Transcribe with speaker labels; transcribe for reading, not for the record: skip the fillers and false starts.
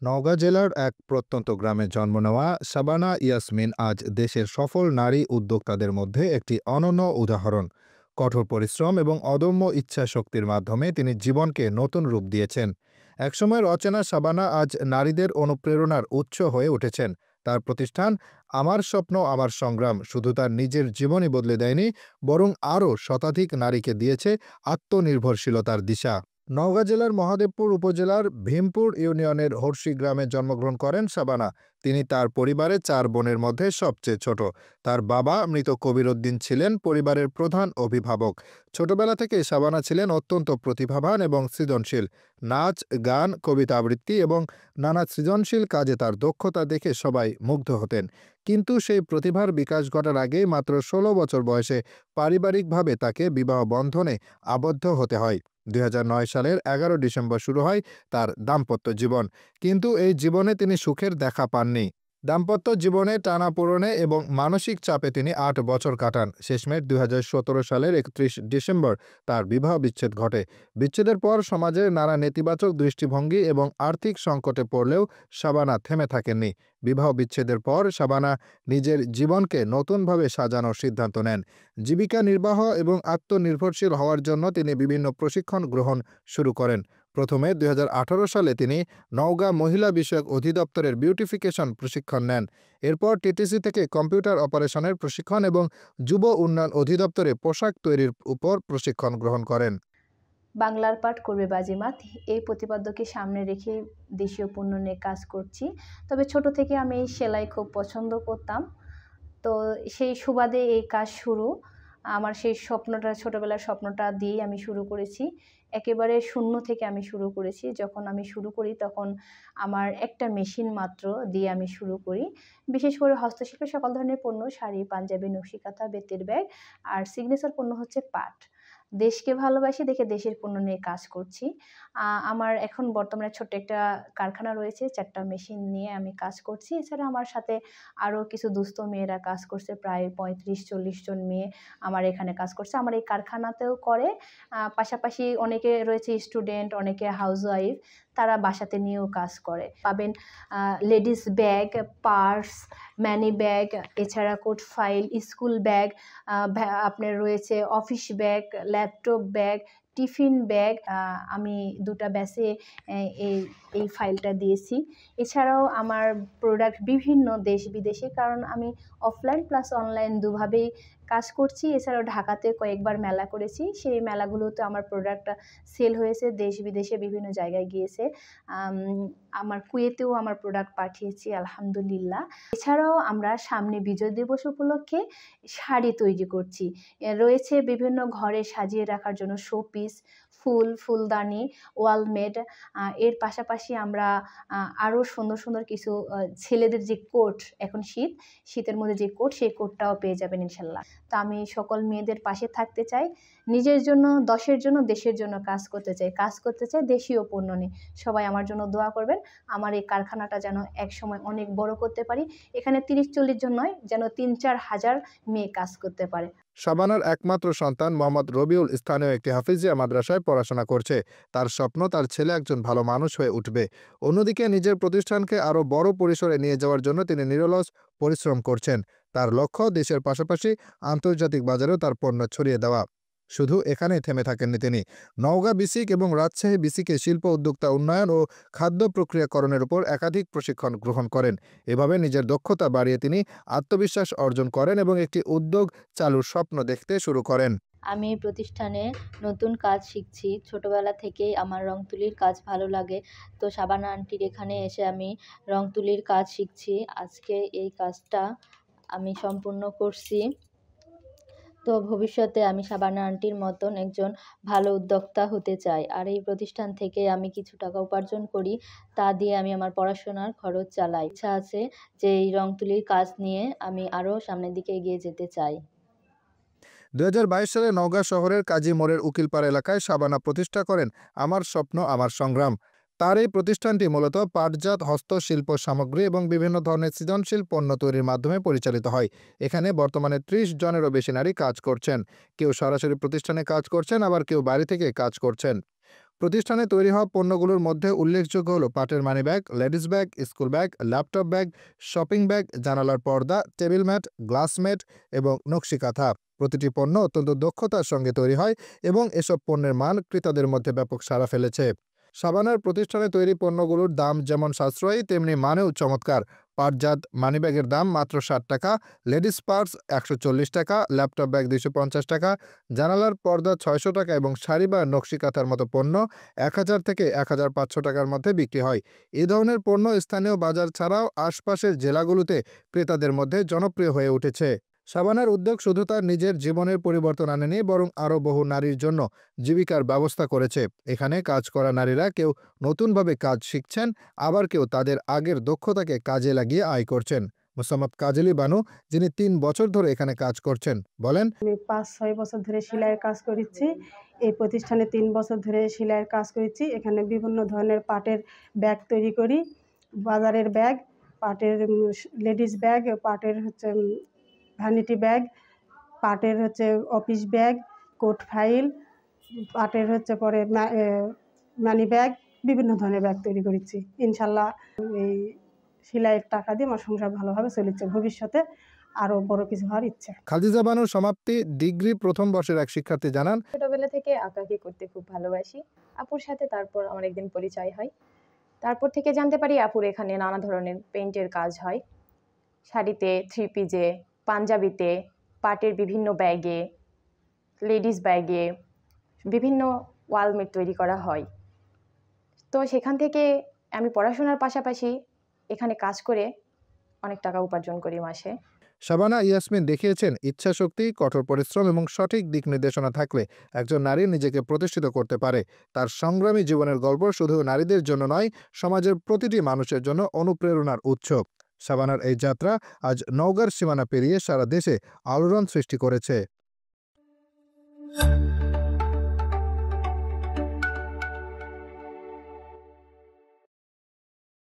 Speaker 1: নওগাঁ জেলার এক প্রত্যন্ত গ্রামে জন্ম নেওয়া শাবানা ইয়াসমিন আজ দেশের সফল নারী উদ্যোক্তাদের মধ্যে একটি অনন্য উদাহরণ। কঠোর পরিশ্রম এবং অদম্য ইচ্ছাশক্তির মাধ্যমে তিনি জীবনকে নতুন রূপ দিয়েছেন। একসময়ের অচেনা শাবানা আজ নারীদের অনুপ্রেরণার উৎস হয়ে উঠেছেন। তার প্রতিষ্ঠান আমার স্বপ্ন আমার সংগ্রাম শুধু তার নিজের জীবনই বদলে দেয়নি, বরং আরও শতাধিক নারীকে দিয়েছে আত্মনির্ভরশীলতার দিশা। নওগাঁ জেলার মহাদেবপুর উপজেলার ভীমপুর ইউনিয়নের হর্ষি গ্রামে জন্মগ্রহণ করেন শাবানা। তিনি তার পরিবারে ৪ বোনের মধ্যে সবচেয়ে ছোট। তার বাবা মৃত কবির উদ্দিন ছিলেন পরিবারের প্রধান অভিভাবক। ছোটবেলা থেকে শাবানা ছিলেন অত্যন্ত প্রতিভাবান এবং সৃজনশীল। নাচ, গান, কবিতা আবৃত্তি এবং নানা সৃজনশীল কাজে তার দক্ষতা দেখে সবাই মুগ্ধ হতেন। কিন্তু সেই প্রতিভার বিকাশ ঘটার আগেই মাত্র ১৬ বছর বয়সে পারিবারিকভাবে তাকে বিবাহ বন্ধনে আবদ্ধ হতে হয়। ২০০৯ সালের ১১ ডিসেম্বর শুরু হয় তার দাম্পত্য জীবন। কিন্তু এই জীবনে তিনি সুখের দেখা পাননি। দাম্পত্য জীবনে টানাপোড়েনে এবং মানসিক চাপে তিনি ৮ বছর কাটান। শেষমেশ ২০১৭ সালের ৩১ ডিসেম্বর তার বিবাহ বিচ্ছেদ ঘটে। বিচ্ছেদের পর সমাজের নানা নেতিবাচক দৃষ্টিভঙ্গি এবং আর্থিক সংকটে পড়লেও শাবানা থেমে থাকেননি। বিবাহ বিচ্ছেদের পর শাবানা নিজের জীবনকে নতুনভাবে সাজানোর সিদ্ধান্ত নেন। জীবিকা নির্বাহ এবং আত্মনির্ভরশীল হওয়ার জন্য তিনি বিভিন্ন প্রশিক্ষণ গ্রহণ শুরু করেন। প্রথমে ২০১৮ সালে তিনি নওগাঁ মহিলা বিষয়ক অধিদপ্তরের বিউটিফিকেশন প্রশিক্ষণ নেন। এরপর টিটিসি থেকে কম্পিউটার অপারেশনের প্রশিক্ষণ এবং যুব উন্নয়ন অধিদপ্তরে পোশাক তৈরির উপর প্রশিক্ষণ গ্রহণ করেন।
Speaker 2: বাংলার পাট করবে বাজিমাত, এই প্রতিপাদ্যকে সামনে রেখে দেশীয় পণ্য নিয়ে কাজ করছি। তবে ছোট থেকে আমি এই সেলাই খুব পছন্দ করতাম। তো সেই সুবাদে এই কাজ শুরু। আমার সেই স্বপ্নটা, ছোটবেলার স্বপ্নটা দিয়েই আমি শুরু করেছি। একেবারে শূন্য থেকে আমি শুরু করেছি। যখন আমি শুরু করি তখন আমার একটা মেশিন মাত্র দিয়ে আমি শুরু করি। বিশেষ করে হস্তশিল্পের সকল ধরনের পণ্য, শাড়ি, পাঞ্জাবি, নকশি কাঁথা, বেতের ব্যাগ আর সিগনেচার পণ্য হচ্ছে পাট। দেশকে ভালোবাসি দেখে দেশের পণ্য নিয়ে কাজ করছি। আমার এখন বর্তমানে ছোট্ট একটা কারখানা রয়েছে, ৪ টা মেশিন নিয়ে আমি কাজ করছি। এছাড়া আমার সাথে আরও কিছু দুস্থ মেয়েরা কাজ করছে, প্রায় ৩৫-৪০ জন মেয়ে আমার এখানে কাজ করছে। আমার এই কারখানাতেও করে। পাশাপাশি অনেকে রয়েছে স্টুডেন্ট, অনেকে হাউসওয়াইফ, তারা বাসাতে নিয়েও কাজ করে। পাবেন ladies bag, purse, money bag, এছাড়া কোট ফাইল, স্কুল ব্যাগ, আপনার রয়েছে office bag, laptop bag, tiffin bag. আমি ২টা ব্যাচে এই এই ফাইলটা দিয়েছি। এছাড়াও আমার প্রোডাক্ট বিভিন্ন দেশ বিদেশে, কারণ আমি অফলাইন প্লাস অনলাইন দুভাবেই কাজ করছি। এছাড়াও ঢাকাতে কয়েকবার মেলা করেছি, সেই মেলাগুলোতে আমার প্রোডাক্টটা সেল হয়েছে, দেশ বিদেশে বিভিন্ন জায়গায় গিয়েছে। আমার কুয়েতেও আমার প্রোডাক্ট পাঠিয়েছি, আলহামদুলিল্লাহ। এছাড়াও আমরা সামনে বিজয় দিবস উপলক্ষে শাড়ি তৈরি করছি। রয়েছে বিভিন্ন ঘরে সাজিয়ে রাখার জন্য শোপিস, ফুল, ফুলদানি, ওয়ালমেট। এর পাশাপাশি আমরা আরও সুন্দর সুন্দর কিছু ছেলেদের যে কোট, এখন শীতের মধ্যে যে কোট, সেই কোটটাও পেয়ে যাবেন ইনশাল্লাহ। তো আমি সকল মেয়েদের পাশে থাকতে চাই, নিজের জন্য, দশের জন্য, দেশের জন্য কাজ করতে চাই দেশীয় পণ্য নিয়ে। সবাই আমার জন্য দোয়া করবেন, আমার এই কারখানাটা যেন একসময় অনেক বড় করতে পারি। এখানে ৩০-৪০ জন নয়, যেন ৩-৪ হাজার মেয়ে কাজ করতে পারে।
Speaker 1: শাবানার একমাত্র সন্তান মোহাম্মদ রবিউল স্থানীয় একটি হাফিজিয়া মাদ্রাসায় পড়াশোনা করছে। তার স্বপ্ন তার ছেলে একজন ভালো মানুষ হয়ে উঠবে। অন্যদিকে নিজের প্রতিষ্ঠানকে আরও বড় পরিসরে নিয়ে যাওয়ার জন্য তিনি নিরলস পরিশ্রম করছেন। তার লক্ষ্য দেশের পাশাপাশি আন্তর্জাতিক বাজারেও তার পণ্য ছড়িয়ে দেওয়া। শুধু এখানেই থেমে থাকেননি তিনি। নওগাঁ বিসিক এবং রাজশাহী বিসিকে শিল্প উদ্যোক্তা উন্নয়ন ও খাদ্য প্রক্রিয়াকরণের উপর একাধিক প্রশিক্ষণ গ্রহণ করেন। এভাবে নিজের দক্ষতা বাড়িয়ে তিনি আত্মবিশ্বাস অর্জন করেন এবং একটি উদ্যোগ চালুর স্বপ্ন দেখতে শুরু করেন।
Speaker 3: আমি এই প্রতিষ্ঠানে নতুন কাজ শিখছি। ছোটবেলা থেকেই আমার রং তুলির কাজ ভালো লাগে। তো শাবানা আন্টির এখানে এসে আমি রং তুলির কাজ শিখছি। আজকে এই কাজটা আমি সম্পূর্ণ করছি। তো ভবিষ্যতে আমি শাবানা আন্টির মতন একজন ভালো উদ্যোক্তা হতে চাই। আর এই প্রতিষ্ঠান থেকে আমি কিছু টাকা উপার্জন করি, তা দিয়ে আমি আমার পড়াশোনার খরচ চালাই। ইচ্ছা আছে যে এই রং তুলির কাজ নিয়ে আমি আরও সামনের দিকে এগিয়ে যেতে চাই।
Speaker 1: ২০২২ সালে নওগাঁ শহরের কাজী মোড়ের উকিলপাড়া এলাকায় শাবানা প্রতিষ্ঠা করেন আমার স্বপ্ন আমার সংগ্রাম। তার এই প্রতিষ্ঠানটি মূলত পাটজাত হস্তশিল্প সামগ্রী এবং বিভিন্ন ধরনের সৃজনশীল পণ্য তৈরির মাধ্যমে পরিচালিত হয়। এখানে বর্তমানে ৩০ জনেরও বেশি নারী কাজ করছেন। কেউ সরাসরি প্রতিষ্ঠানে কাজ করছেন, আবার কেউ বাড়ি থেকে কাজ করছেন। প্রতিষ্ঠানে তৈরি হওয়া পণ্যগুলোর মধ্যে উল্লেখযোগ্য হলো পাটের money bag, ladies bag, school bag, laptop bag, shopping bag, জানালার পর্দা, টেবিল ম্যাট, গ্লাস ম্যাট এবং নকশি কাঁথা। প্রতিটি পণ্য অত্যন্ত দক্ষতার সঙ্গে তৈরি হয় এবং এসব পণ্যের মান ক্রেতাদের মধ্যে ব্যাপক সাড়া ফেলেছে। সাবানার প্রতিষ্ঠানে তৈরি পণ্যগুলোর দাম যেমন সাশ্রয়ী, তেমনি মানেও চমৎকার। পাটজাত মানিব্যাগের দাম মাত্র ৬০ টাকা, লেডিস পার্স ১৪০ টাকা, ল্যাপটপ ব্যাগ ২৫০ টাকা, জানালার পর্দা ৬০০ টাকা এবং শাড়ি বা নকশি কাঁথার মতো পণ্য ১,০০০ থেকে ১,৫০০ টাকার মধ্যে বিক্রি হয়। এ ধরনের পণ্য স্থানীয় বাজার ছাড়াও আশপাশের জেলাগুলোতে ক্রেতাদের মধ্যে জনপ্রিয় হয়ে উঠেছে। সাবানার উদ্যোগ শুধু তার নিজের জীবনের পরিবর্তন আনেনি, বরং আরও বহু নারীর জন্য জীবিকার ব্যবস্থা করেছে। এখানে কাজ করা নারীরা কেউ নতুনভাবে কাজ শিখছেন, আবার কেউ তাদের আগের দক্ষতাকে কাজে লাগিয়ে আয় করছেন। মোসাম্মদ কাজলী বানু, যিনি ৩ বছর ধরে এখানে কাজ করছেন, বলেন,
Speaker 4: আমি ৫-৬ বছর ধরে সেলাইয়ের কাজ করেছি। এই প্রতিষ্ঠানে ৩ বছর ধরে সেলাইয়ের কাজ করেছি। এখানে বিভিন্ন ধরনের পাটের ব্যাগ তৈরি করি। বাজারের ব্যাগ, পাটের লেডিস ব্যাগ, পাটের ভ্যানিটি ব্যাগ, পাটের অফিস ব্যাগ, কোট ফাইল, পাটের পরে মানি ব্যাগ, বিভিন্ন ধরনের ব্যাগ তৈরি করেছি। ইনশাল্লাহ এই সেলাইয়ের টাকা দিয়ে আমার সংসার ভালোভাবে চলেছে। ভবিষ্যতে আরও বড় কিছু হওয়ার ইচ্ছে।
Speaker 1: খাদিজা বানুর সমাপ্তি ডিগ্রি প্রথম বর্ষের এক শিক্ষার্থী জানান,
Speaker 5: ছোটবেলা থেকে আঁকাআঁকি করতে খুব ভালোবাসি। আপুর সাথে তারপর আমার একদিন পরিচয় হয়। তারপর থেকে জানতে পারি আপুর এখানে নানা ধরনের পেইন্টের কাজ হয়। শাড়িতে, থ্রি পিসে, পাঞ্জাবিতে, পাটের বিভিন্ন ব্যাগে, লেডিস ব্যাগে, বিভিন্ন ওয়ালমেট তৈরি করা হয়। তো সেখান থেকে আমি পড়াশোনার পাশাপাশি এখানে কাজ করে অনেক টাকা উপার্জন করি মাসে।
Speaker 1: শাবানা ইয়াসমিন দেখিয়েছেন ইচ্ছাশক্তি, কঠোর পরিশ্রম এবং সঠিক দিক নির্দেশনা থাকলে একজন নারী নিজেকে প্রতিষ্ঠিত করতে পারে। তার সংগ্রামী জীবনের গল্প শুধু নারীদের জন্য নয়, সমাজের প্রতিটি মানুষের জন্য অনুপ্রেরণার উৎস। শাবানার এই যাত্রা আজ নওগাঁর সীমানা পেরিয়ে সারা দেশে আলোড়ন সৃষ্টি করেছে।